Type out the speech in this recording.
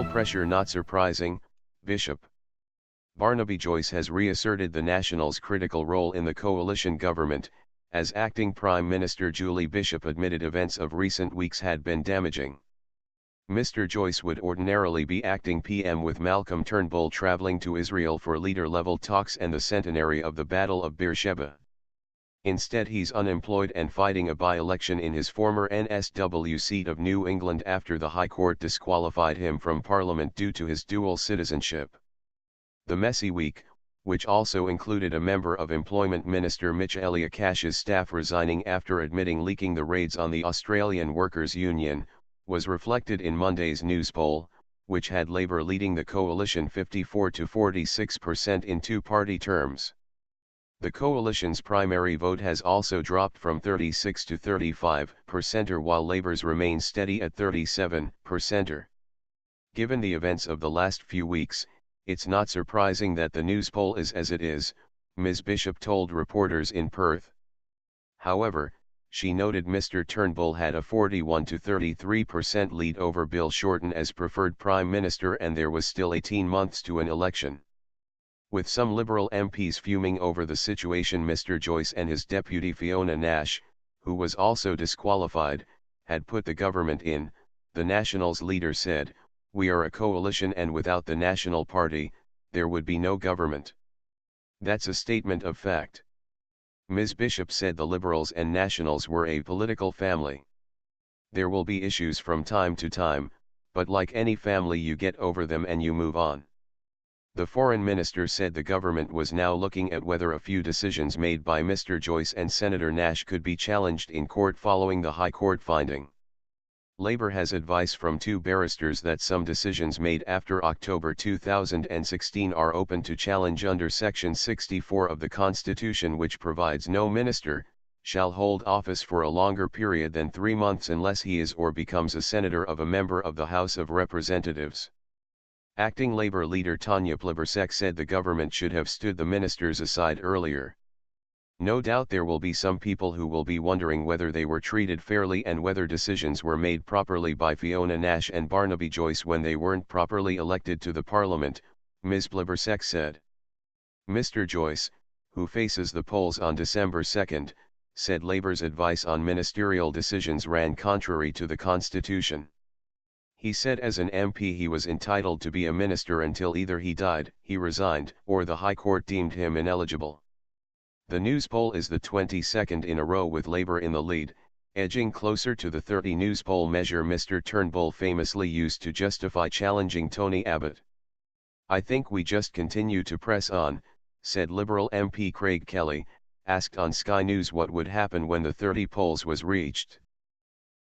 Poll pressure not surprising, Bishop. Barnaby Joyce has reasserted the Nationals' critical role in the coalition government, as acting Prime Minister Julie Bishop admitted events of recent weeks had been damaging. Mr. Joyce would ordinarily be acting PM with Malcolm Turnbull traveling to Israel for leader-level talks and the centenary of the Battle of Beersheba. Instead he's unemployed and fighting a by-election in his former NSW seat of New England after the High Court disqualified him from Parliament due to his dual citizenship. The messy week, which also included a member of Employment Minister Mitch Eliakash's staff resigning after admitting leaking the raids on the Australian Workers' Union, was reflected in Monday's news poll, which had Labour leading the coalition 54 to 46% in two-party terms. The coalition's primary vote has also dropped from 36 to 35%, while Labour's remains steady at 37%. Given the events of the last few weeks, it's not surprising that the news poll is as it is, Ms. Bishop told reporters in Perth. However, she noted Mr. Turnbull had a 41 to 33% lead over Bill Shorten as preferred Prime Minister, and there was still 18 months to an election. With some Liberal MPs fuming over the situation, Mr. Joyce and his deputy Fiona Nash, who was also disqualified, had put the government in, the Nationals leader said, "We are a coalition and without the National Party, there would be no government. That's a statement of fact." Ms. Bishop said the Liberals and Nationals were a political family. "There will be issues from time to time, but like any family you get over them and you move on." The foreign minister said the government was now looking at whether a few decisions made by Mr. Joyce and Senator Nash could be challenged in court following the High Court finding. Labour has advice from two barristers that some decisions made after October 2016 are open to challenge under Section 64 of the Constitution, which provides no minister shall hold office for a longer period than 3 months unless he is or becomes a senator of a member of the House of Representatives. Acting Labour leader Tanya Plibersek said the government should have stood the ministers aside earlier. "No doubt there will be some people who will be wondering whether they were treated fairly and whether decisions were made properly by Fiona Nash and Barnaby Joyce when they weren't properly elected to the Parliament," Ms. Plibersek said. Mr. Joyce, who faces the polls on December 2, said Labour's advice on ministerial decisions ran contrary to the Constitution. He said as an MP he was entitled to be a minister until either he died, he resigned, or the High Court deemed him ineligible. The news poll is the 22nd in a row with Labour in the lead, edging closer to the 30 news poll measure Mr. Turnbull famously used to justify challenging Tony Abbott. "I think we just continue to press on," said Liberal MP Craig Kelly, asked on Sky News what would happen when the 30 polls was reached.